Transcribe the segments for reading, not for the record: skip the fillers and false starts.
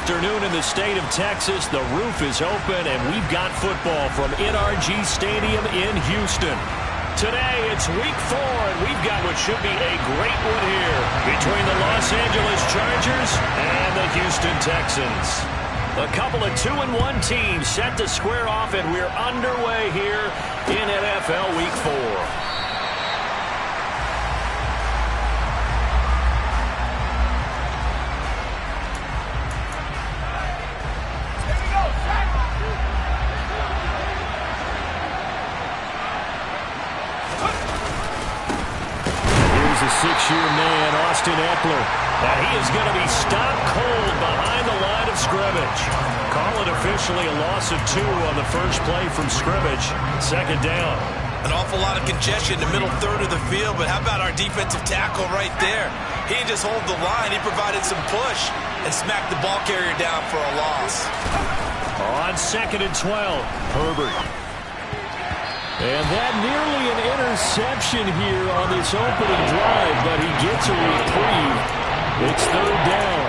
afternoon in the state of Texas. The roof is open, and we've got football from NRG Stadium in Houston. Today, it's week 4, and we've got what should be a great one here between the Los Angeles Chargers and the Houston Texans. A couple of 2-1 teams set to square off, and we're underway here in NFL Week 4. Six-year man, Austin Ekeler. And he is going to be stopped cold behind the line of scrimmage. Call it officially a loss of 2 on the first play from scrimmage. Second down. An awful lot of congestion in the middle third of the field, but how about our defensive tackle right there? He didn't just hold the line. He provided some push and smacked the ball carrier down for a loss. On 2nd and 12, Herbert. And that nearly an interception here on this opening drive, but he gets a reprieve. It's third down.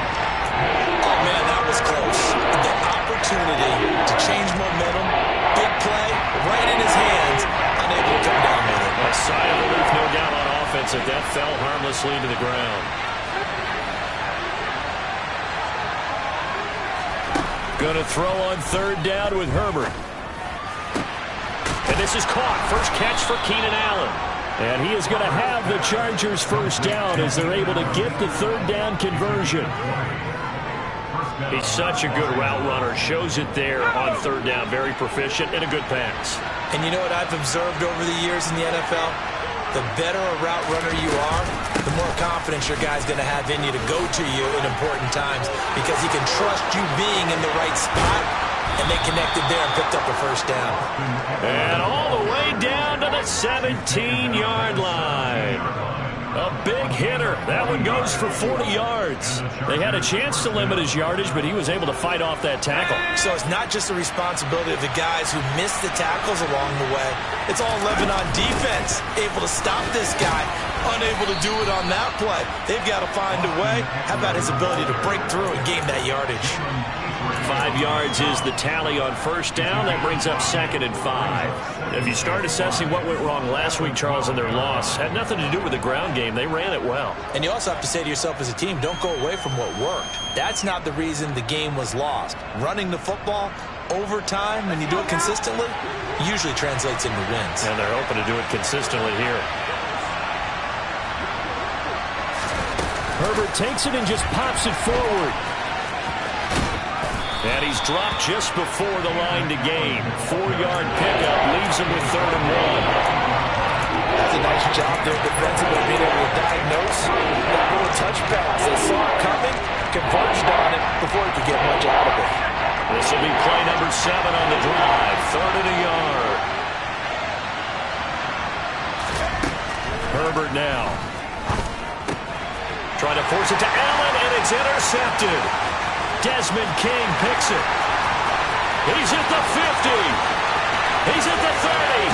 Oh, man, that was close. The opportunity to change momentum, big play, right in his hands, unable to come down with it. A sigh of relief, no doubt, on offense, that that fell harmlessly to the ground. Going to throw on third down with Herbert. And this is caught. First catch for Keenan Allen. And he is going to have the Chargers first down as they're able to get the third down conversion. He's such a good route runner. Shows it there on third down. Very proficient and a good pass. And you know what I've observed over the years in the NFL? The better a route runner you are, the more confidence your guy's going to have in you to go to you in important times because he can trust you being in the right spot. And they connected there and picked up a first down. And all the way down to the 17-yard line. A big hitter. That one goes for 40 yards. They had a chance to limit his yardage, but he was able to fight off that tackle. So it's not just the responsibility of the guys who missed the tackles along the way. It's all Lebanon defense, able to stop this guy, unable to do it on that play. They've got to find a way. How about his ability to break through and gain that yardage? 5 yards is the tally on first down. That brings up 2nd and 5. If you start assessing what went wrong last week, Charles, in their loss, had nothing to do with the ground game. They ran it well. And you also have to say to yourself as a team, don't go away from what worked. That's not the reason the game was lost. Running the football over time, when you do it consistently, usually translates into wins. And they're hoping to do it consistently here. Herbert takes it and just pops it forward. And he's dropped just before the line to gain. 4-yard pickup leaves him with 3rd and 1. That's a nice job there defensively, being able to diagnose that little touch pass. They saw it coming, converged on it before he could get much out of it. This will be play number 7 on the drive. 3rd and a yard. Herbert now. Trying to force it to Allen, and it's intercepted. Desmond King picks it. He's at the 50. He's at the 30.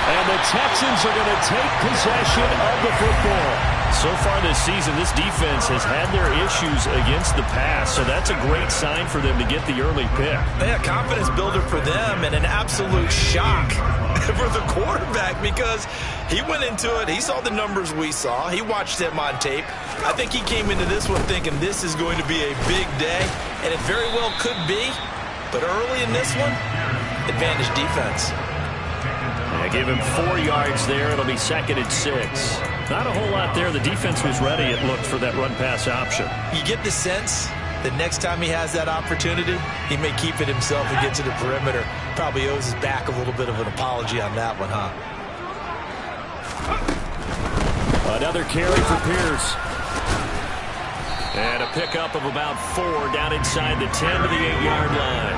And the Texans are going to take possession of the football. So far this season, this defense has had their issues against the pass, so that's a great sign for them to get the early pick. Yeah, confidence builder for them and an absolute shock for the quarterback because he went into it. He saw the numbers we saw. He watched them on tape. I think he came into this one thinking this is going to be a big day, and it very well could be. But early in this one, advantage defense. Yeah, give him 4 yards there. It'll be 2nd and 6. Not a whole lot there. The defense was ready, it looked, for that run-pass option. You get the sense that next time he has that opportunity, he may keep it himself and get to the perimeter. Probably owes his back a little bit of an apology on that one, huh? Another carry for Pierce. And a pickup of about 4 down inside the 10 to the 8-yard line.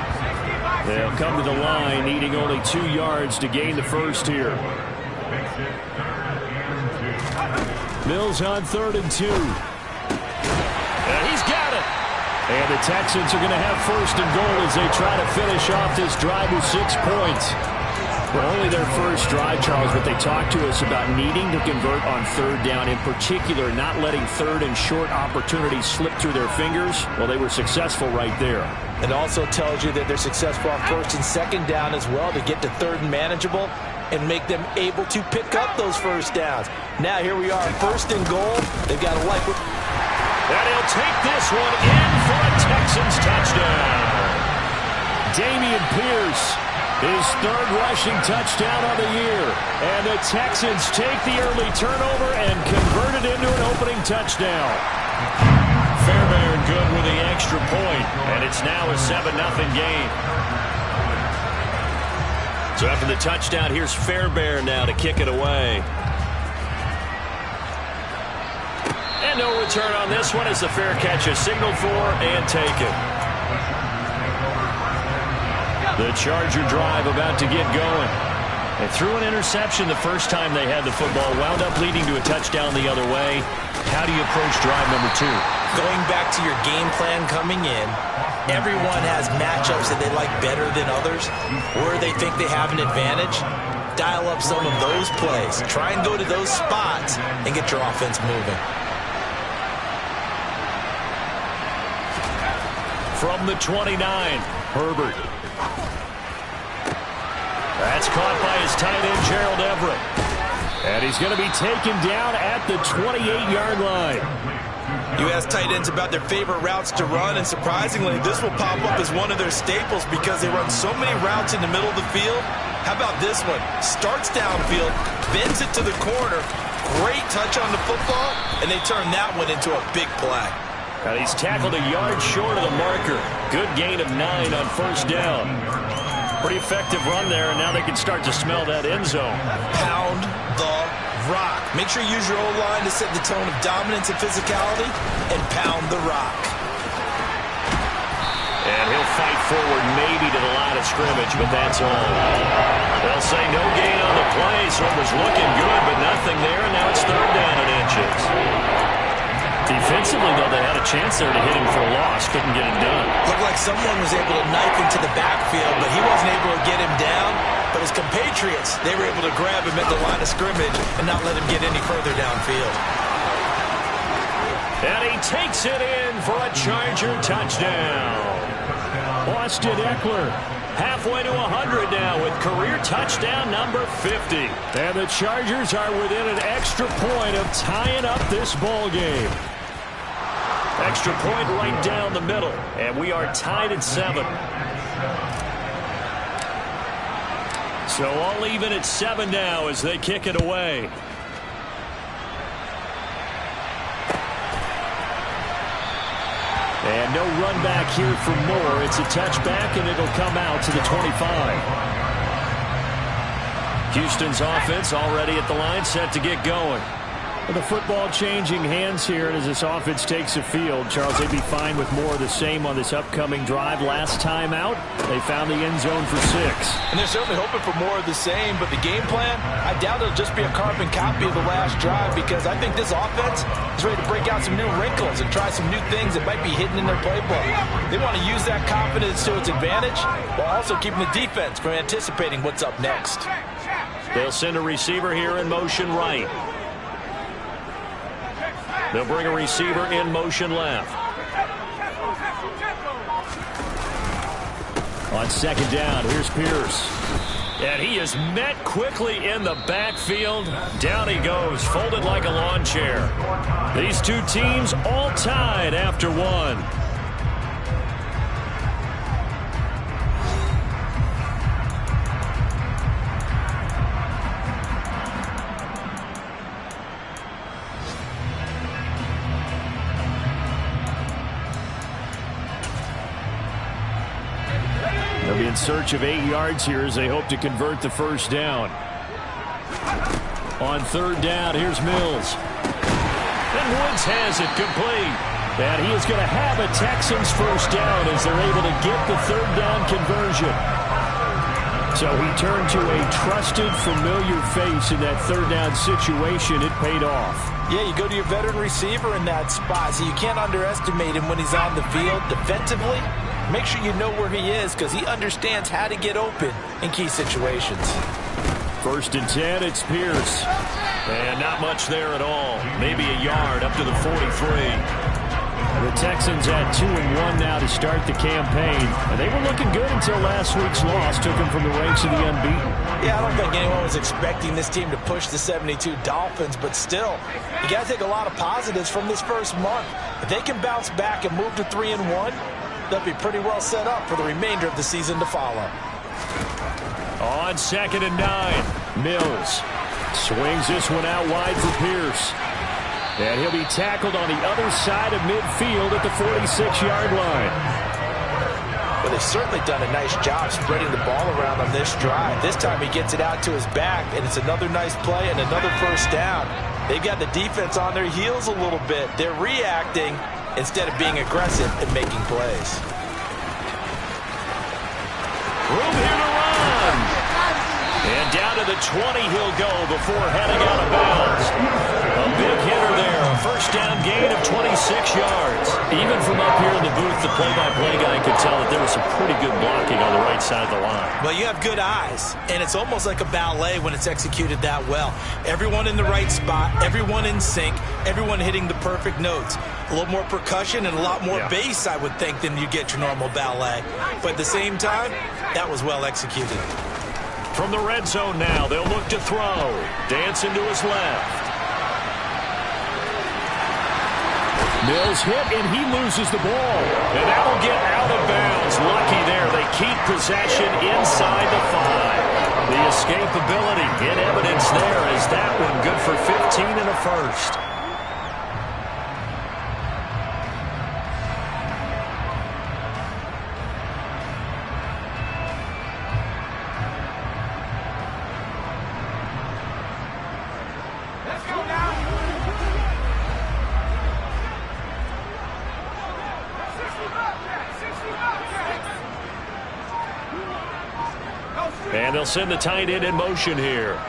They'll come to the line, needing only 2 yards to gain the first here. Mills on 3rd and 2. And he's got it. And the Texans are going to have 1st and goal as they try to finish off this drive with 6 points. Well, only their first drive, Charles, but they talked to us about needing to convert on third down, in particular not letting third and short opportunities slip through their fingers. Well, they were successful right there. It also tells you that they're successful on first and second down as well to get to third and manageable and make them able to pick up those first downs. Now here we are, first and goal. They've got to like it. And he'll take this one in for a Texans touchdown. Dameon Pierce, his third rushing touchdown of the year. And the Texans take the early turnover and convert it into an opening touchdown. Fairbairn good with the extra point, and it's now a 7-0 game. So after the touchdown, here's Fairbairn now to kick it away. And no return on this one as the fair catch is signaled for and taken. The Charger drive about to get going. They threw an interception the first time they had the football, wound up leading to a touchdown the other way. How do you approach drive number 2? Going back to your game plan coming in, everyone has matchups that they like better than others, or they think they have an advantage. Dial up some of those plays. Try and go to those spots and get your offense moving. From the 29, Herbert. That's caught by his tight end, Gerald Everett. And he's going to be taken down at the 28-yard line. You ask tight ends about their favorite routes to run, and surprisingly, this will pop up as one of their staples because they run so many routes in the middle of the field. How about this one? Starts downfield, bends it to the corner, great touch on the football, and they turn that one into a big play. And he's tackled a yard short of the marker. Good gain of 9 on first down. Pretty effective run there, and now they can start to smell that end zone. Pound the rock. Make sure you use your O-line to set the tone of dominance and physicality, and pound the rock. And he'll fight forward maybe to the line of scrimmage, but that's all. They'll say no gain on the play, so it was looking good, but nothing there, and now it's third down and inches. Defensively, though, they had a chance there to hit him for a loss. Couldn't get it done. Looked like someone was able to knife into the backfield, but he wasn't able to get him down. But his compatriots, they were able to grab him at the line of scrimmage and not let him get any further downfield. And he takes it in for a Charger touchdown. Austin Eckler halfway to 100 now with career touchdown number 50. And the Chargers are within an extra point of tying up this ball game. Extra point right down the middle, and we are tied at 7. So all even at 7 now as they kick it away. And no run back here for Moore. It's a touchback, and it'll come out to the 25. Houston's offense already at the line, set to get going. With the football changing hands here, and as this offense takes the field, Charles, they'd be fine with more of the same on this upcoming drive. Last time out, they found the end zone for 6. And they're certainly hoping for more of the same, but the game plan, I doubt it'll just be a carbon copy of the last drive, because I think this offense is ready to break out some new wrinkles and try some new things that might be hidden in their playbook. They want to use that confidence to its advantage while also keeping the defense from anticipating what's up next. They'll send a receiver here in motion right. They'll bring a receiver in motion left. On second down, here's Pierce. And he is met quickly in the backfield. Down he goes, folded like a lawn chair. These two teams all tied after 1. They'll be in search of 8 yards here as they hope to convert the first down. On third down, here's Mills. And Woods has it complete. And he is going to have a Texans first down as they're able to get the third down conversion. So he turned to a trusted, familiar face in that third down situation. It paid off. Yeah, you go to your veteran receiver in that spot, so you can't underestimate him when he's on the field defensively. Make sure you know where he is because he understands how to get open in key situations. First and 10, it's Pierce. And not much there at all. Maybe a yard up to the 43. The Texans at 2-1 now to start the campaign. And they were looking good until last week's loss took them from the ranks of the unbeaten. Yeah, I don't think anyone was expecting this team to push the 72 Dolphins, but still, you got to take a lot of positives from this first month. If they can bounce back and move to 3-1, they'll be pretty well set up for the remainder of the season to follow. On 2nd and 9, Mills swings this one out wide for Pierce. And he'll be tackled on the other side of midfield at the 46-yard line. Well, they've certainly done a nice job spreading the ball around on this drive. This time he gets it out to his back, and it's another nice play and another first down. They've got the defense on their heels a little bit. They're reacting instead of being aggressive and making plays. Room here to run. And down to the 20 he'll go before heading out of bounds. A big hitter there. A first down gain of 26 yards. Even from up here in the booth, the play-by-play guy could tell that there was some pretty good blocking on the right side of the line. Well, you have good eyes, and it's almost like a ballet when it's executed that well. Everyone in the right spot, everyone in sync, everyone hitting the perfect notes. A little more percussion and a lot more bass, I would think, than you get your normal ballet. But at the same time, that was well executed. From the red zone now, they'll look to throw. Dancing to his left. Mills hit, and he loses the ball. And that will get out of bounds. Lucky there. They keep possession inside the 5. The escapability in evidence there as that one good for 15 and a first. And they'll send the tight end in motion here.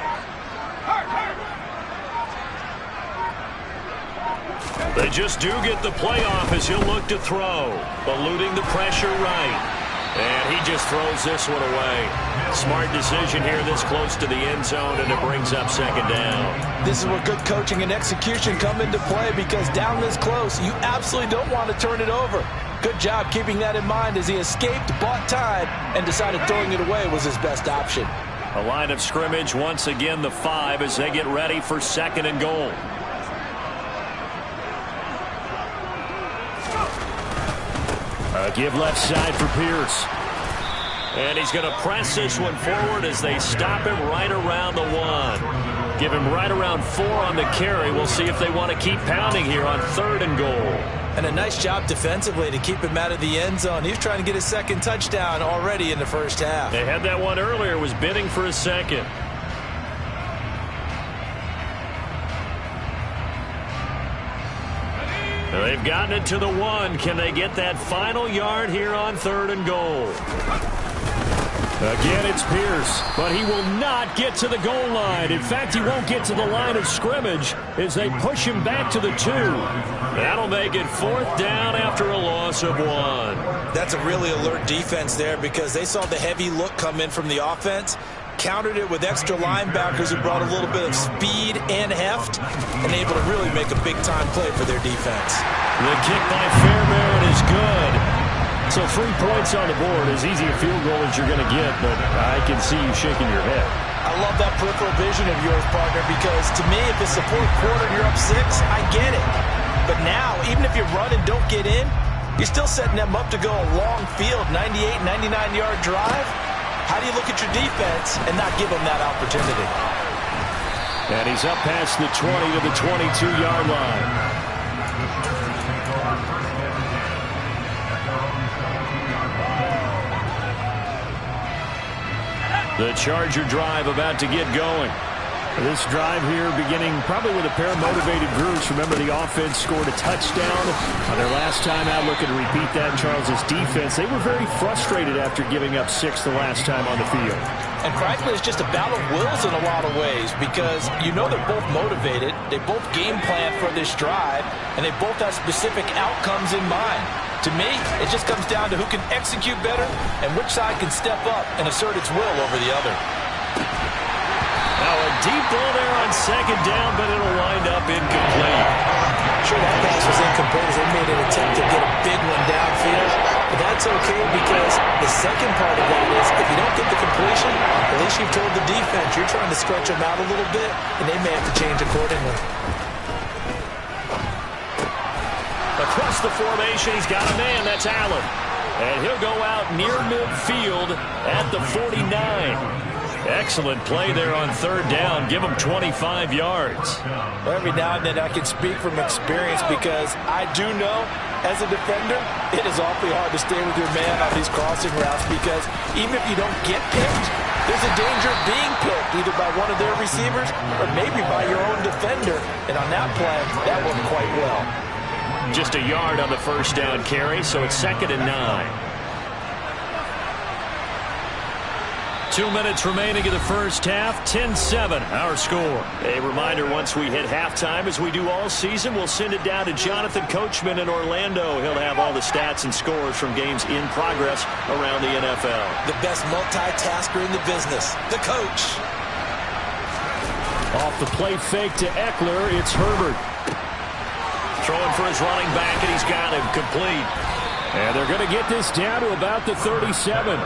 They just do get the playoff as he'll look to throw. Eluding the pressure right. And he just throws this one away. Smart decision here this close to the end zone, and it brings up second down. This is where good coaching and execution come into play, because down this close, you absolutely don't want to turn it over. Good job keeping that in mind as he escaped, bought time, and decided throwing it away was his best option. A line of scrimmage, once again the 5 as they get ready for 2nd and goal. A give left side for Pierce. And he's going to press this one forward as they stop him right around the 1. Give him right around 4 on the carry. We'll see if they want to keep pounding here on 3rd and goal. And a nice job defensively to keep him out of the end zone. He was trying to get his second touchdown already in the first half. They had that one earlier, was bidding for a second. They've gotten it to the 1. Can they get that final yard here on 3rd and goal? Again, it's Pierce, but he will not get to the goal line. In fact, he won't get to the line of scrimmage as they push him back to the 2. That'll make it 4th down after a loss of 1. That's a really alert defense there, because they saw the heavy look come in from the offense, countered it with extra linebackers who brought a little bit of speed and heft, and able to really make a big-time play for their defense. The kick by Fairbairn is good. So 3 points on the board, as easy a field goal as you're going to get, but I can see you shaking your head. I love that peripheral vision of yours, partner, because to me, if it's the 4th quarter and you're up 6, I get it. But now, even if you run and don't get in, you're still setting them up to go a long field, 98, 99-yard drive. How do you look at your defense and not give them that opportunity? And he's up past the 20 to the 22-yard line. The Charger drive about to get going. This drive here beginning probably with a pair of motivated groups. Remember, the offense scored a touchdown on their last time out. Looking to repeat that in Charles' defense. They were very frustrated after giving up 6 the last time on the field. And frankly, it's just a battle of wills in a lot of ways, because you know they're both motivated. They both game plan for this drive, and they both have specific outcomes in mind. To me, it just comes down to who can execute better and which side can step up and assert its will over the other. Now a deep ball there on second down, but it'll wind up incomplete. Sure, that pass was incomplete as they made an attempt to get a big one downfield. But that's okay because the second part of that is if you don't get the completion, at least you've told the defense you're trying to stretch them out a little bit, and they may have to change accordingly. Across the formation, he's got a man. That's Allen. And he'll go out near midfield at the 49. Excellent play there on third down. Give him 25 yards. Every now and then I can speak from experience because I do know as a defender it is awfully hard to stay with your man on these crossing routes because even if you don't get picked, there's a danger of being picked either by one of their receivers or maybe by your own defender. And on that play, that worked quite well. Just a yard on the first down carry, so it's 2nd and 9. 2 minutes remaining in the first half, 10-7, our score. A reminder, once we hit halftime, as we do all season, we'll send it down to Jonathan Coachman in Orlando. He'll have all the stats and scores from games in progress around the NFL. The best multitasker in the business, the coach. Off the play fake to Eckler, it's Herbert. Throwing for his running back, and he's got him complete. And they're going to get this down to about the 37.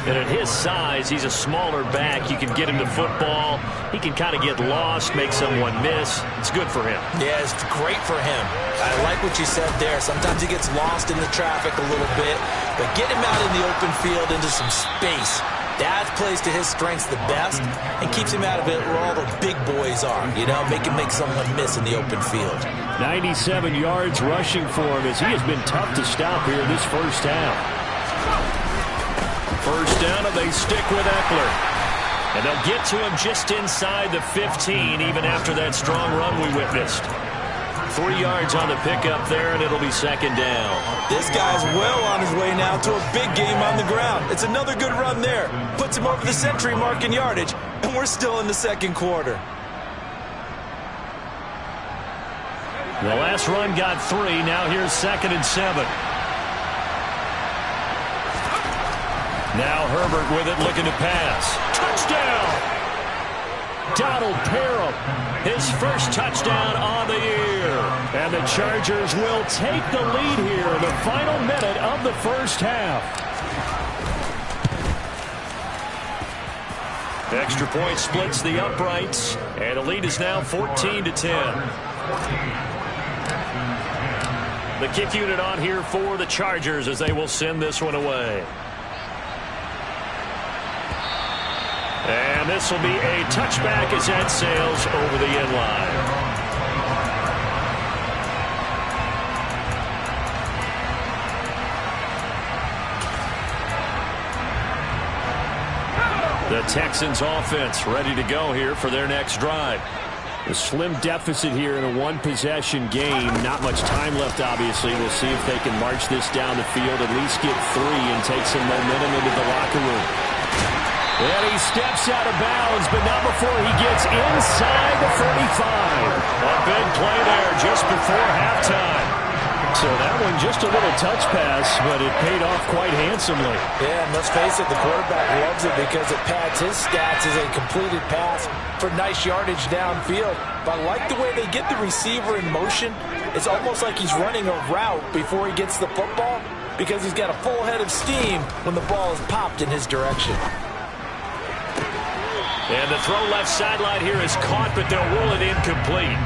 And at his size, he's a smaller back. You can get him the football. He can kind of get lost, make someone miss. It's good for him. Yeah, it's great for him. I like what you said there. Sometimes he gets lost in the traffic a little bit. But get him out in the open field into some space. That plays to his strengths the best and keeps him out of it where all the big boys are. You know, make someone miss in the open field. 97 yards rushing for him as he has been tough to stop here in this first half. First down, and they stick with Eckler. And they'll get to him just inside the 15, even after that strong run we witnessed. 3 yards on the pickup there, and it'll be 2nd down. This guy's well on his way now to a big game on the ground. It's another good run there. Puts him over the century mark in yardage, and we're still in the second quarter. The last run got 3. Now here's 2nd and 7. Now Herbert with it, looking to pass. Touchdown! Donald Parham, his first touchdown on the year. And the Chargers will take the lead here in the final minute of the first half. Extra point splits the uprights, and the lead is now 14-10. The kick unit on here for the Chargers as they will send this one away. And this will be a touchback as that sails over the end line. The Texans offense ready to go here for their next drive. A slim deficit here in a one-possession game. Not much time left, obviously. We'll see if they can march this down the field, at least get 3 and take some momentum into the locker room. And he steps out of bounds, but not before he gets inside the 45. A big play there just before halftime. So that one just a little touch pass, but it paid off quite handsomely. Yeah, and let's face it, the quarterback loves it because it pads his stats as a completed pass for nice yardage downfield. But I like the way they get the receiver in motion. It's almost like he's running a route before he gets the football because he's got a full head of steam when the ball is popped in his direction. And the throw left sideline here is caught, but they'll rule it incomplete.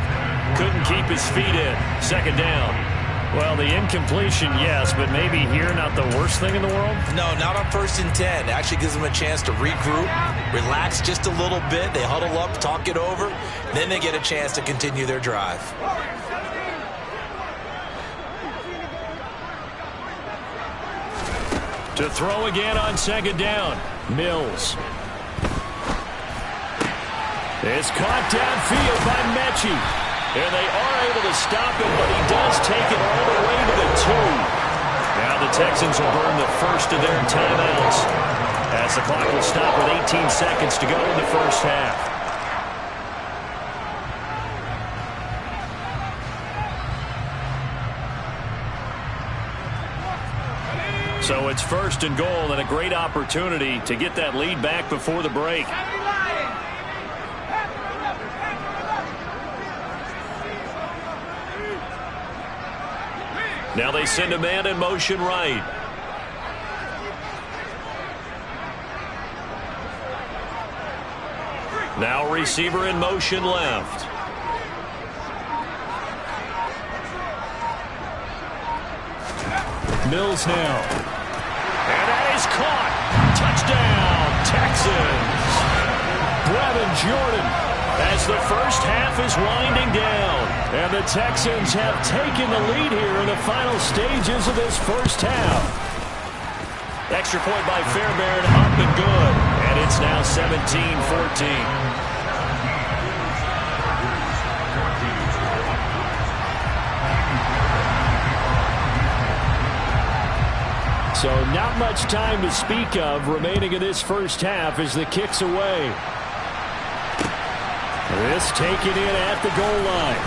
Couldn't keep his feet in. 2nd down. Well, the incompletion, yes, but maybe here not the worst thing in the world? No, not on 1st and 10. It actually gives them a chance to regroup, relax just a little bit. They huddle up, talk it over. Then they get a chance to continue their drive. To throw again on 2nd down. Mills. It's caught downfield by Mechie. And they are able to stop him, but he does take it all the way to the 2. Now the Texans will burn the first of their timeouts as the clock will stop with 18 seconds to go in the first half. So it's 1st and goal and a great opportunity to get that lead back before the break. Now they send a man in motion right. Now receiver in motion left. Mills now. And that is caught. Touchdown, Texans. Brevin Jordan as the first half is winding down. And the Texans have taken the lead here in the final stages of this first half. Extra point by Fairbairn, up and good. And it's now 17-14. So not much time to speak of remaining in this first half as the kick's away. This taken in at the goal line.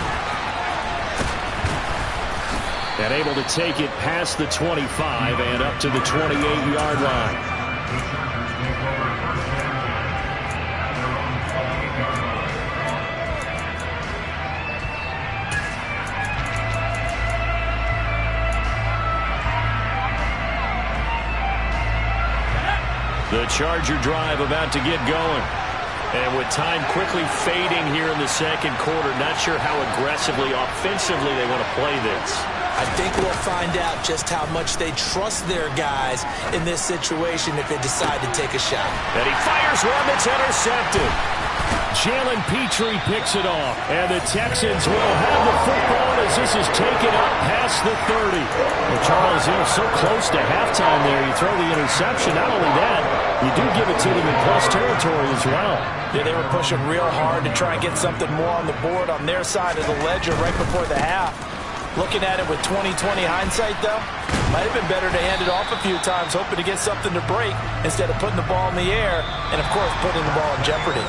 And able to take it past the 25 and up to the 28-yard line. The Charger drive about to get going. And with time quickly fading here in the second quarter, not sure how aggressively, offensively they want to play this. I think we'll find out just how much they trust their guys in this situation if they decide to take a shot. And he fires one that's intercepted. Jalen Petrie picks it off. And the Texans will have the football as this is taken up past the 30. Well, Charles, so close to halftime there. You throw the interception. Not only that, you do give it to them in plus territory as well. Yeah, they were pushing real hard to try and get something more on the board on their side of the ledger right before the half. Looking at it with 20/20 hindsight, though, might have been better to hand it off a few times, hoping to get something to break instead of putting the ball in the air and, of course, putting the ball in jeopardy.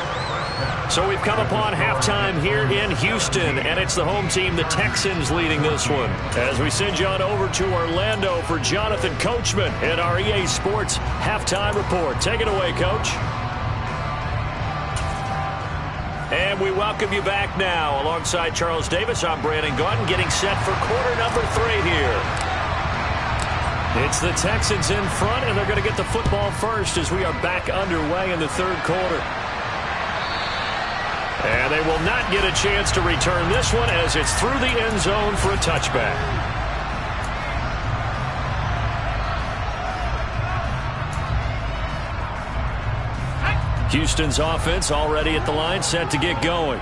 So we've come upon halftime here in Houston, and it's the home team, the Texans, leading this one. As we send you on over to Orlando for Jonathan Coachman in our EA Sports Halftime Report. Take it away, Coach. And we welcome you back now. Alongside Charles Davis, I'm Brandon Gaudin, getting set for quarter number 3 here. It's the Texans in front, and they're going to get the football first as we are back underway in the third quarter. And they will not get a chance to return this one as it's through the end zone for a touchback. Houston's offense already at the line, set to get going.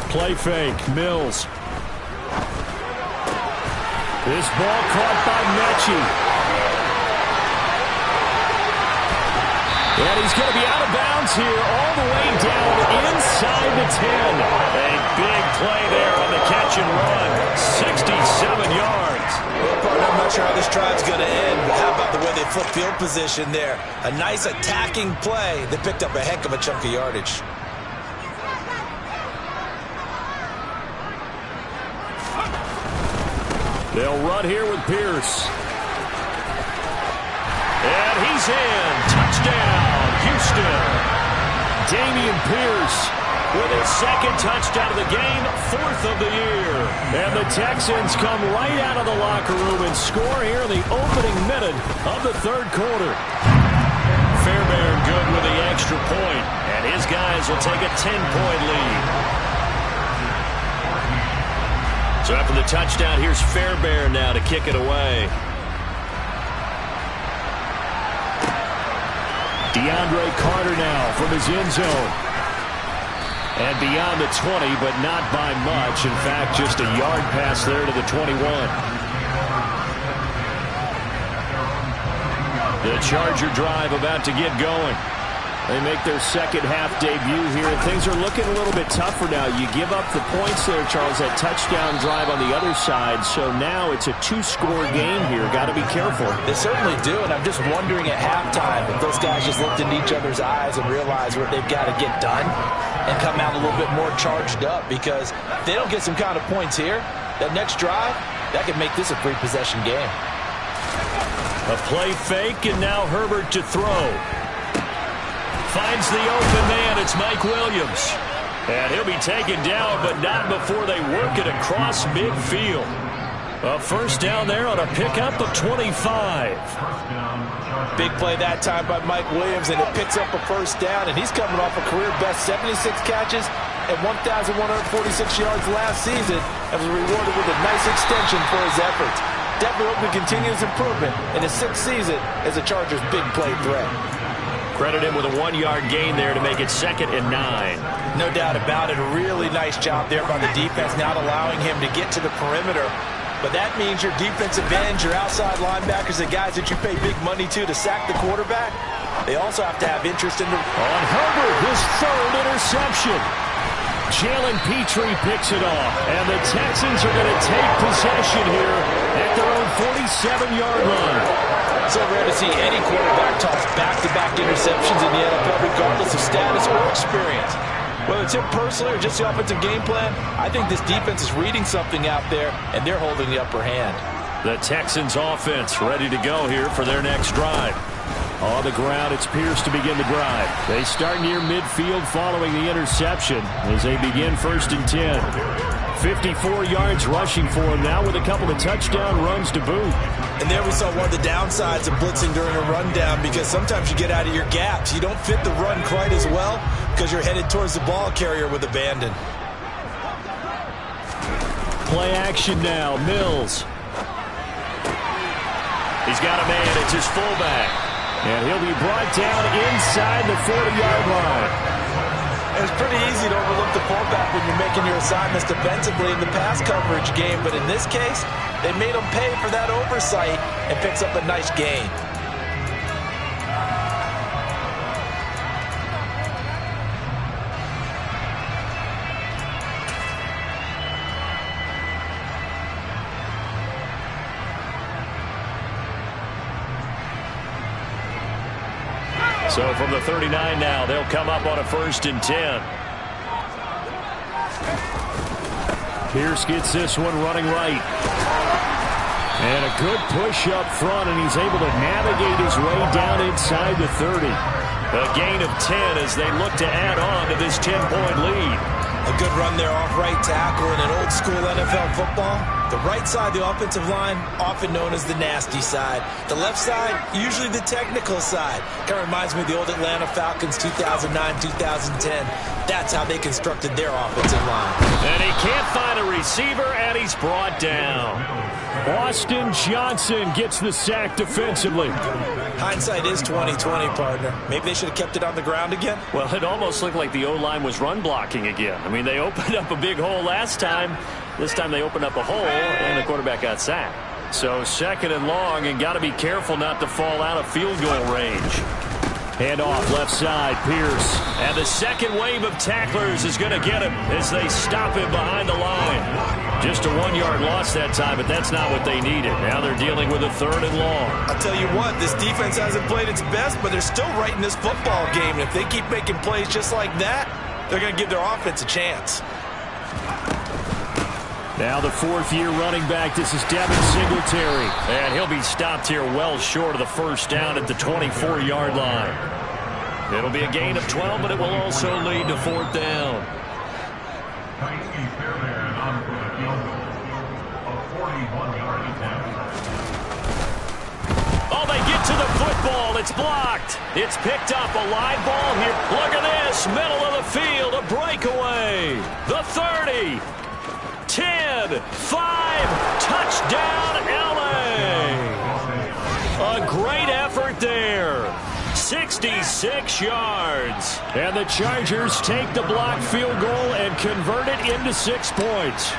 Play fake, Mills. This ball caught by Mechie. And he's going to be out of bounds here all the way down inside the 10. A big play there on the catch and run. 67 yards. Well, partner, I'm not sure how this drive's going to end, but how about the way they flip field position there? A nice attacking play that picked up a heck of a chunk of yardage. They'll run here with Pierce. And he's in. Touchdown, Houston. Dameon Pierce with his second touchdown of the game, 4th of the year. And the Texans come right out of the locker room and score here in the opening minute of the third quarter. Fairbairn good with the extra point, and his guys will take a 10-point lead. So after the touchdown, here's Fairbairn now to kick it away. DeAndre Carter now from his end zone. And beyond the 20, but not by much. In fact, just a yard pass there to the 21. The Charger drive about to get going. They make their second half debut here, and things are looking a little bit tougher now. You give up the points there, Charles, that touchdown drive on the other side, so now it's a 2-score game here. Got to be careful. They certainly do, and I'm just wondering at halftime if those guys just looked into each other's eyes and realized what they've got to get done and come out a little bit more charged up, because if they don't get some kind of points here, that next drive, that could make this a free-possession game. A play fake, and now Herbert to throw. Finds the open man. It's Mike Williams. And he'll be taken down, but not before they work it across midfield. A first down there on a pickup of 25. Big play that time by Mike Williams, and it picks up a first down, and he's coming off a career-best 76 catches and 1,146 yards last season, and was rewarded with a nice extension for his efforts. Definitely hope he continues improvement in his 6th season as a Chargers' big play threat. Credit him with a 1-yard gain there to make it 2nd and 9. No doubt about it. A really nice job there by the defense, not allowing him to get to the perimeter. But that means your defensive ends, your outside linebackers, the guys that you pay big money to sack the quarterback, they also have to have interest in the... On Herbert, his 3rd interception. Jalen Petrie picks it off, and the Texans are going to take possession here at their own 47-yard line. So rare to see any quarterback toss back-to-back interceptions in the NFL, regardless of status or experience. Whether it's him personally or just the offensive game plan, I think this defense is reading something out there, and they're holding the upper hand. The Texans offense ready to go here for their next drive. On the ground, it's Pierce to begin the drive. They start near midfield following the interception as they begin 1st and 10. 54 yards rushing for him now with a couple of touchdown runs to boot. And there we saw one of the downsides of blitzing during a rundown, because sometimes you get out of your gaps. You don't fit the run quite as well because you're headed towards the ball carrier with abandon. Play action now. Mills. He's got a man. It's his fullback. And he'll be brought down inside the 40-yard line. It's pretty easy to overlook the fullback when you're making your assignments defensively in the pass coverage game, but in this case, they made him pay for that oversight and picks up a nice gain. So from the 39 now, they'll come up on a 1st and 10. Pierce gets this one running right. And a good push up front, and he's able to navigate his way down inside the 30. A gain of 10 as they look to add on to this 10-point lead. A good run there off right tackle in an old-school NFL football. The right side, the offensive line, often known as the nasty side. The left side, usually the technical side. Kind of reminds me of the old Atlanta Falcons 2009-2010. That's how they constructed their offensive line. And he can't find a receiver, and he's brought down. Austin Johnson gets the sack defensively. Hindsight is 20/20, partner. Maybe they should have kept it on the ground again. Well, it almost looked like the O-line was run blocking again. I mean, they opened up a big hole last time. This time they opened up a hole, and the quarterback got sacked. So 2nd and long, and got to be careful not to fall out of field goal range. Hand off left side, Pierce. And the second wave of tacklers is going to get him as they stop him behind the line. Just a 1-yard loss that time, but that's not what they needed. Now they're dealing with a 3rd and long. I'll tell you what, this defense hasn't played its best, but they're still right in this football game. And if they keep making plays just like that, they're going to give their offense a chance. Now the 4th-year running back, this is Devin Singletary. And he'll be stopped here well short of the 1st down at the 24-yard line. It'll be a gain of 12, but it will also lead to 4th down. Oh, they get to the football. It's blocked. It's picked up. A live ball here. Look at this. Middle of the field. A breakaway. The 30. 10, 5, touchdown, LA. A great effort there. 66 yards. And the Chargers take the blocked field goal and convert it into 6 points.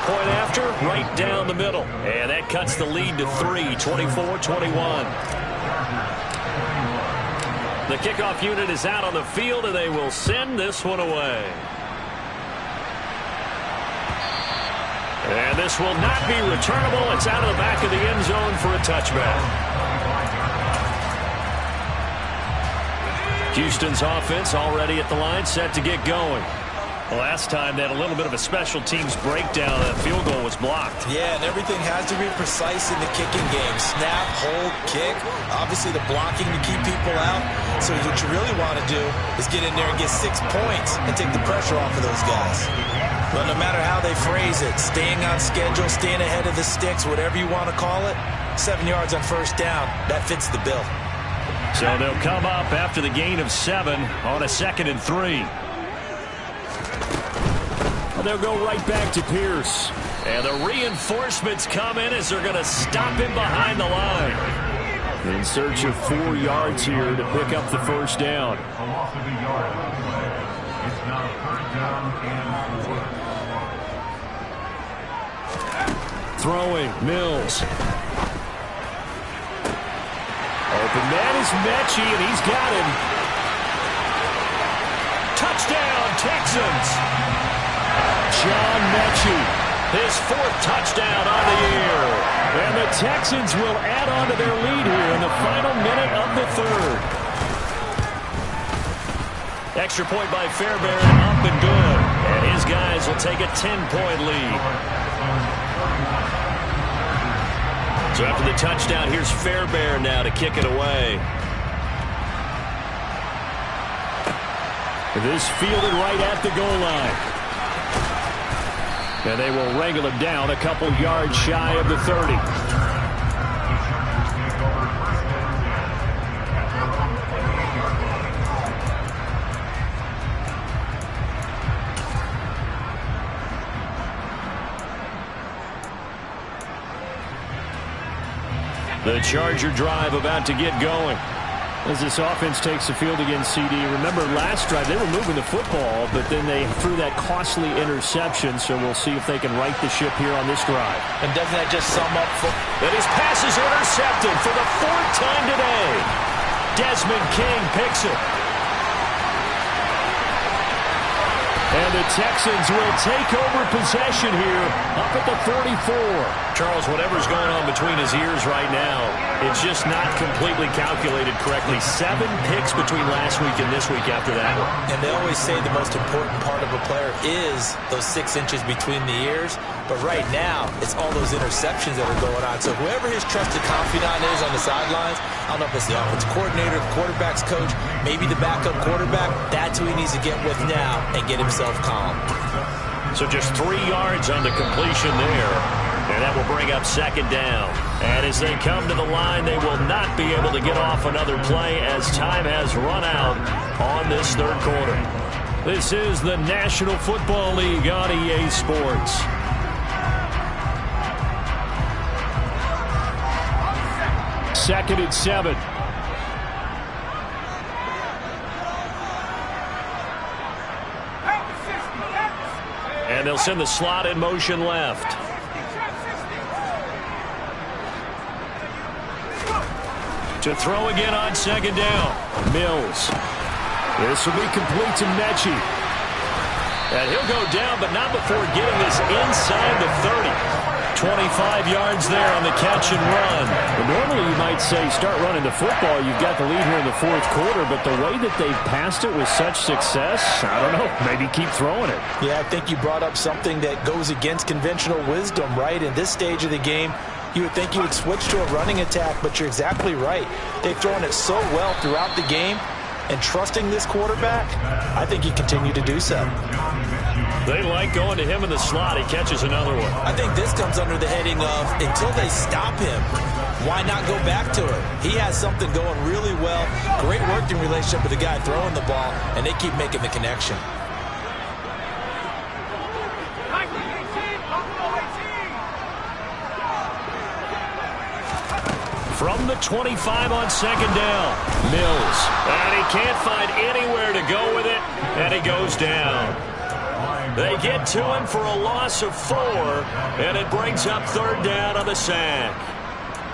Point after, right down the middle. And that cuts the lead to 3, 24-21. The kickoff unit is out on the field, and they will send this one away. And this will not be returnable. It's out of the back of the end zone for a touchback. Houston's offense already at the line, set to get going. Last time they had a little bit of a special teams breakdown. That field goal was blocked. Yeah, and everything has to be precise in the kicking game. Snap, hold, kick. Obviously the blocking to keep people out. So what you really want to do is get in there and get 6 points and take the pressure off of those guys. But no matter how they phrase it, staying on schedule, staying ahead of the sticks, whatever you want to call it, 7 yards on first down, that fits the bill. So they'll come up after the gain of 7 on a 2nd and 3. They'll go right back to Pierce. And the reinforcements come in as they're going to stop him behind the line. In search of 4 yards here to pick up the first down. Throwing, Mills. Open man is Mechie, and he's got him. Touchdown, Texans. John Mechie, his 4th touchdown on the year. And the Texans will add on to their lead here in the final minute of the 3rd. Extra point by Fairbairn, up and good. And his guys will take a 10-point lead. So after the touchdown, here's Fairbairn now to kick it away. This fielded right at the goal line. And they will wrangle him down a couple yards shy of the 30. The Charger drive about to get going. As this offense takes the field against CD. Remember last drive they were moving the football, but then they threw that costly interception, so we'll see if they can right the ship here on this drive. And doesn't that just sum up that his pass is intercepted for the 4th time today. Desmond King picks it. And the Texans will take over possession here up at the 44. Charles, whatever's going on between his ears right now, it's just not completely calculated correctly. 7 picks between last week and this week after that. And they always say the most important part of a player is those 6 inches between the ears. But right now, it's all those interceptions that are going on. So whoever his trusted confidant is on the sidelines, I don't know if it's the offensive coordinator, the quarterback's coach, maybe the backup quarterback, that's who he needs to get with now and get himself calm. So just 3 yards on the completion there. And that will bring up 2nd down. And as they come to the line, they will not be able to get off another play as time has run out on this 3rd quarter. This is the National Football League on EA Sports. Second and 7. And they'll send the slot in motion left. To throw again on 2nd down. Mills. This will be complete to Mechie. And he'll go down, but not before getting this inside the 30. 25 yards there on the catch and run. But normally you might say start running the football. You've got the lead here in the 4th quarter, but the way that they've passed it with such success, I don't know, maybe keep throwing it. Yeah, I think you brought up something that goes against conventional wisdom, right? In this stage of the game, you would think you would switch to a running attack, but you're exactly right. They've thrown it so well throughout the game, and trusting this quarterback, I think you continue to do so. They like going to him in the slot. He catches another one. I think this comes under the heading of until they stop him, why not go back to it? He has something going really well. Great working relationship with the guy throwing the ball, and they keep making the connection. From the 25 on 2nd down. Mills. And he can't find anywhere to go with it, and he goes down. They get to him for a loss of 4, and it brings up 3rd down on the sack.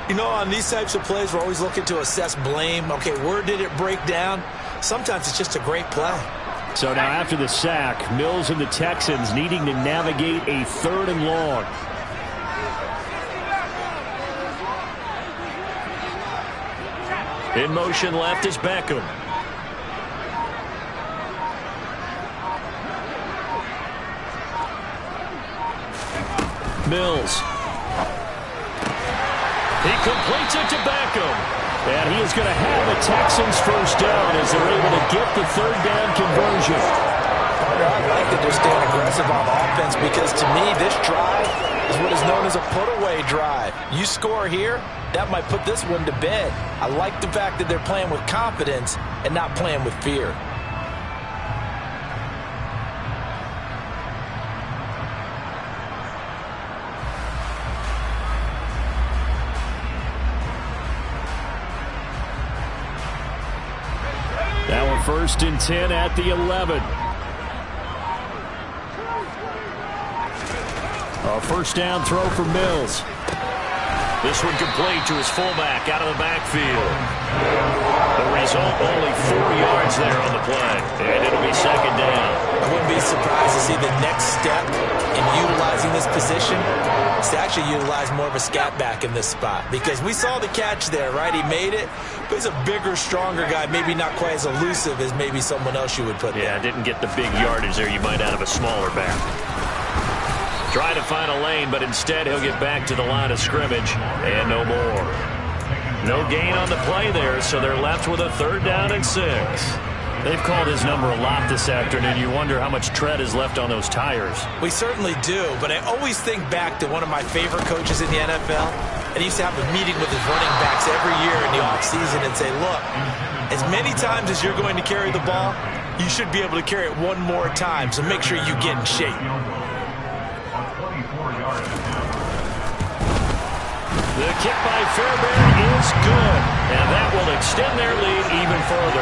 You know, on these types of plays, we're always looking to assess blame. Okay, where did it break down? Sometimes it's just a great play. So now after the sack, Mills and the Texans needing to navigate a 3rd and long. In motion left is Beckham. Mills. He completes it to Beckham. And he is going to have the Texans first down as they're able to get the third down conversion. I like that they're staying aggressive on offense because to me this drive is what is known as a put-away drive. You score here, that might put this one to bed. I like the fact that they're playing with confidence and not playing with fear. Now a 1st and 10 at the 11. A first down throw for Mills. This one complete to his fullback out of the backfield. The result, only 4 yards there on the play. And it'll be second down. I wouldn't be surprised to see the next step in utilizing this position is to actually utilize more of a scat back in this spot. Because we saw the catch there, right? He made it, but he's a bigger, stronger guy. Maybe not quite as elusive as maybe someone else you would put there. Yeah, didn't get the big yardage there you might out of a smaller back. Trying to find a lane, but instead he'll get back to the line of scrimmage, and no more. No gain on the play there, so they're left with a 3rd down and 6. They've called his number a lot this afternoon. You wonder how much tread is left on those tires. We certainly do, but I always think back to one of my favorite coaches in the NFL, and he used to have a meeting with his running backs every year in the offseason and say, look, as many times as you're going to carry the ball, you should be able to carry it one more time, so make sure you get in shape. The kick by Fairbairn is good, and that will extend their lead even further.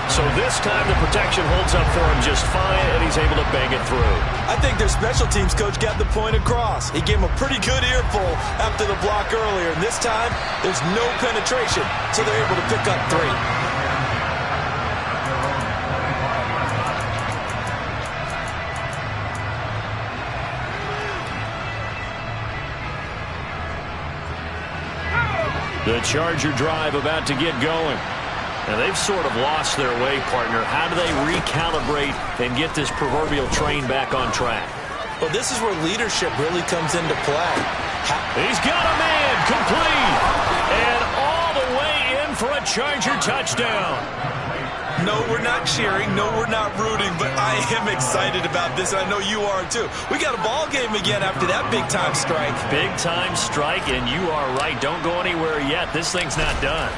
So this time the protection holds up for him just fine, and he's able to bang it through. I think their special teams coach got the point across. He gave him a pretty good earful after the block earlier, and this time there's no penetration, so they're able to pick up 3. The Charger drive about to get going. And they've sort of lost their way, partner. How do they recalibrate and get this proverbial train back on track? Well, this is where leadership really comes into play. He's got a man complete. And all the way in for a Charger touchdown. No, we're not cheering. No, we're not rooting. But I am excited about this. I know you are, too. We got a ball game again after that big-time strike. Big-time strike, and you are right. Don't go anywhere yet. This thing's not done.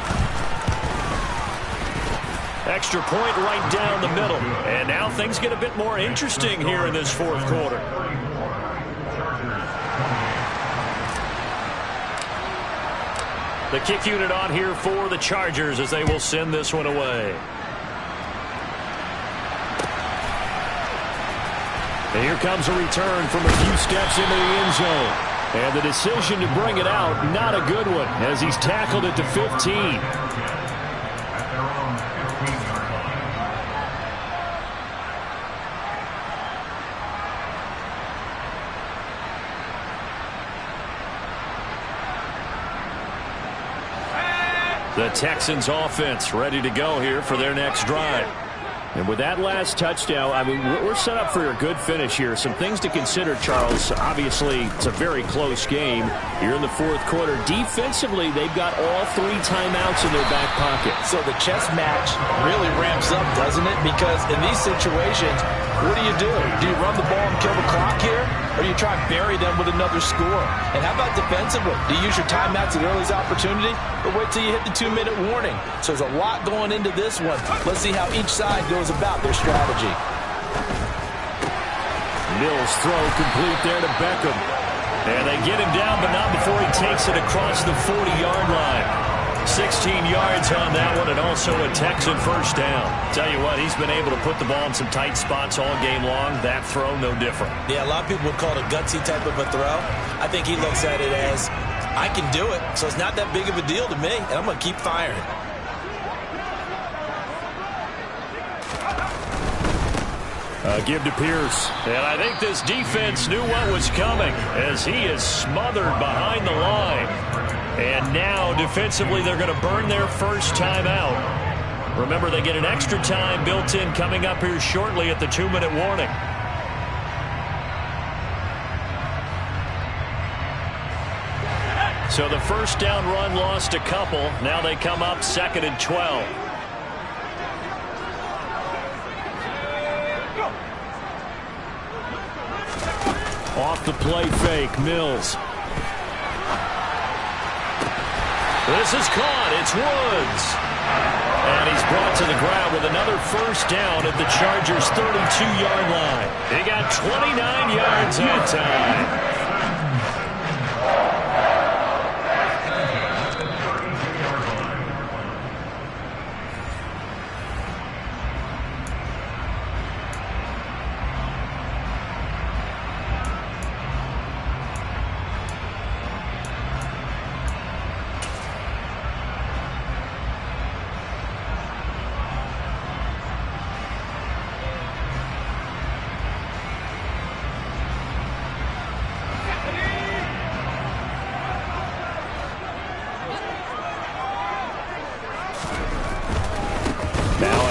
Extra point right down the middle. And now things get a bit more interesting here in this 4th quarter. The kick unit on here for the Chargers as they will send this one away. And here comes a return from a few steps into the end zone. And the decision to bring it out, not a good one, as he's tackled it to 15. The Texans offense ready to go here for their next drive. And with that last touchdown, I mean, we're set up for a good finish here. Some things to consider, Charles. Obviously, it's a very close game. You're in the 4th quarter. Defensively, they've got all 3 timeouts in their back pocket. So the chess match really ramps up, doesn't it? Because in these situations, what do? Do you run the ball and kill the clock here? Or do you try and bury them with another score? And how about defensively? Do you use your timeouts at earliest opportunity? Or wait till you hit the 2-minute warning? So there's a lot going into this one. Let's see how each side goes about their strategy. Mills throw complete there to Beckham. And they get him down, but not before he takes it across the 40-yard line. 16 yards on that one, and also a Texan first down. Tell you what, he's been able to put the ball in some tight spots all game long. That throw, no different. Yeah, a lot of people would call it a gutsy type of a throw. I think he looks at it as, I can do it, so it's not that big of a deal to me, and I'm going to keep firing. Give to Pierce. And I think this defense knew what was coming as he is smothered behind the line. And now, defensively, they're going to burn their first timeout. Remember, they get an extra time built in coming up here shortly at the 2-minute warning. So the first down run lost a couple. Now they come up 2nd and 12. Off the play fake, Mills. This is caught. It's Woods. And he's brought to the ground with another first down at the Chargers' 32-yard line. He got 29 yards that time.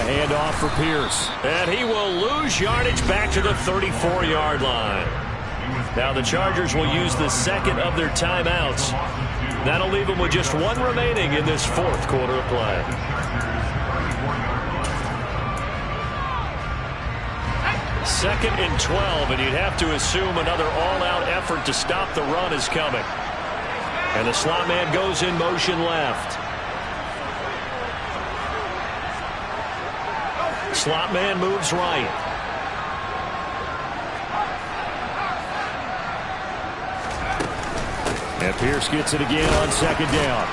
Handoff for Pierce. And he will lose yardage back to the 34-yard line. Now the Chargers will use the second of their timeouts. That'll leave them with just one remaining in this fourth quarter of play. Second and 12, and you'd have to assume another all-out effort to stop the run is coming. And the slot man goes in motion left. Slot man moves right. And Pierce gets it again on second down.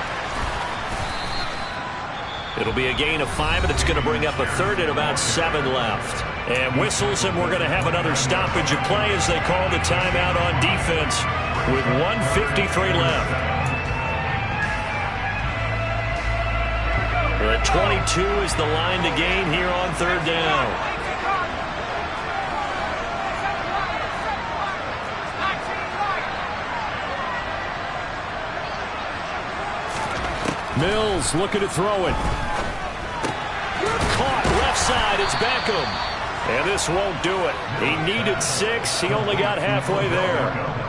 It'll be a gain of 5, and it's going to bring up a third and about 7 left. And whistles, and we're going to have another stoppage of play as they call the timeout on defense with 1:53 left. At 22 is the line to gain here on third down. Mills looking to throw it. Caught left side. It's Beckham. And this won't do it. He needed 6. He only got halfway there.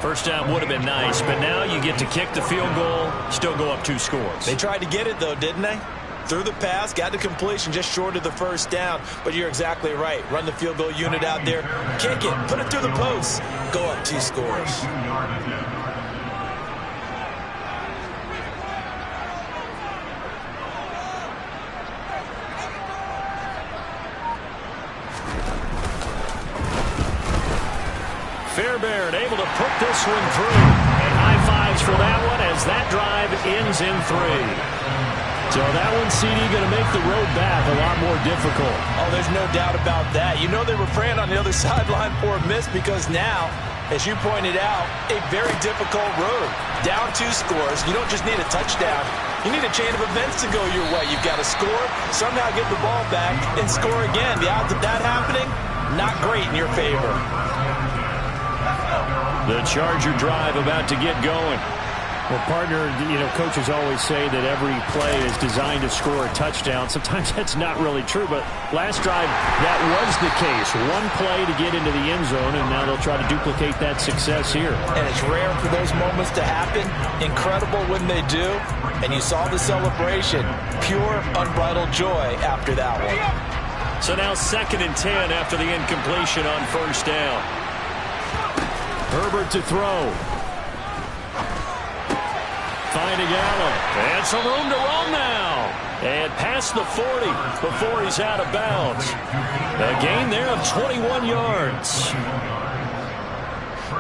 First down would have been nice, but now you get to kick the field goal, still go up 2 scores. They tried to get it, though, didn't they? Threw the pass, got the completion just short of the first down. But you're exactly right. Run the field goal unit out there. Kick it. Put it through the post. Go up 2 scores. Fairbairn able to put this one through. And high fives for that one as that drive ends in 3. So that one, CD, going to make the road back a lot more difficult. Oh, there's no doubt about that. You know they were praying on the other sideline for a miss because now, as you pointed out, a very difficult road. Down 2 scores. You don't just need a touchdown. You need a chain of events to go your way. You've got to score, somehow get the ball back, and score again. The odds of that happening, not great in your favor. The Charger drive about to get going. Well, partner, coaches always say that every play is designed to score a touchdown. Sometimes that's not really true, but last drive, that was the case. One play to get into the end zone, and now they'll try to duplicate that success here. And it's rare for those moments to happen. Incredible when they do. And you saw the celebration. Pure, unbridled joy after that one. So now 2nd and 10 after the incompletion on first down. Herbert to throw. Finding Allen. And some room to run now. And past the 40 before he's out of bounds. A gain there of 21 yards.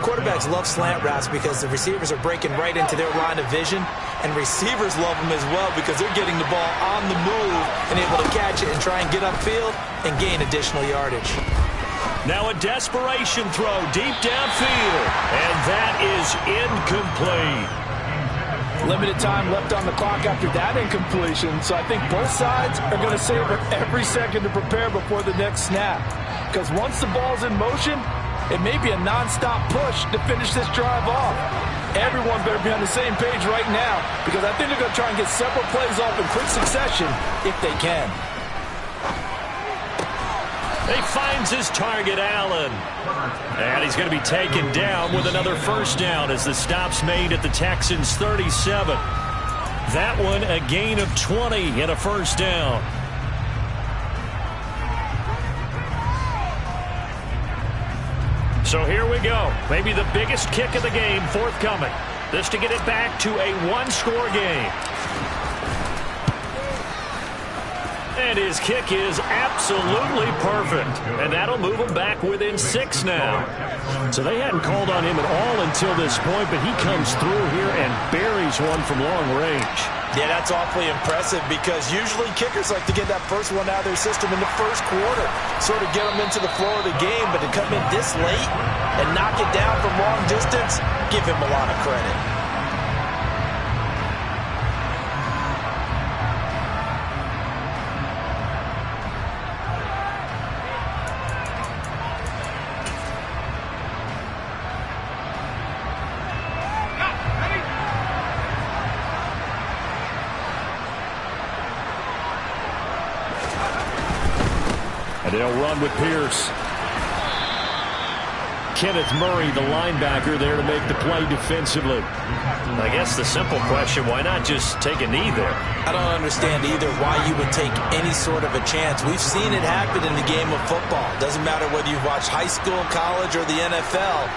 Quarterbacks love slant routes because the receivers are breaking right into their line of vision. And receivers love them as well because they're getting the ball on the move and able to catch it and try and get upfield and gain additional yardage. Now a desperation throw deep downfield. And that is incomplete. Limited time left on the clock after that incompletion, so I think both sides are going to savor every second to prepare before the next snap. Because once the ball's in motion, it may be a non-stop push to finish this drive off. Everyone better be on the same page right now because I think they're going to try and get several plays off in quick succession if they can. He finds his target, Allen. And he's going to be taken down with another first down as the stop's made at the Texans' 37. That one a gain of 20 and a first down. So here we go. Maybe the biggest kick of the game forthcoming. This to get it back to a one-score game. And his kick is absolutely perfect. And that'll move him back within 6 now. So they hadn't called on him at all until this point, but he comes through here and buries one from long range. Yeah, that's awfully impressive because usually kickers like to get that first one out of their system in the first quarter, sort of get them into the flow of the game, but to come in this late and knock it down from long distance, give him a lot of credit. They'll run with Pierce. Kenneth Murray, the linebacker, there to make the play defensively. I guess the simple question, why not just take a knee there? I don't understand either why you would take any sort of a chance. We've seen it happen in the game of football. Doesn't matter whether you've watched high school, college, or the NFL.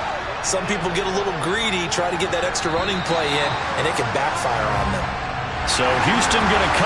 Some people get a little greedy, try to get that extra running play in, and it can backfire on them. So Houston going to come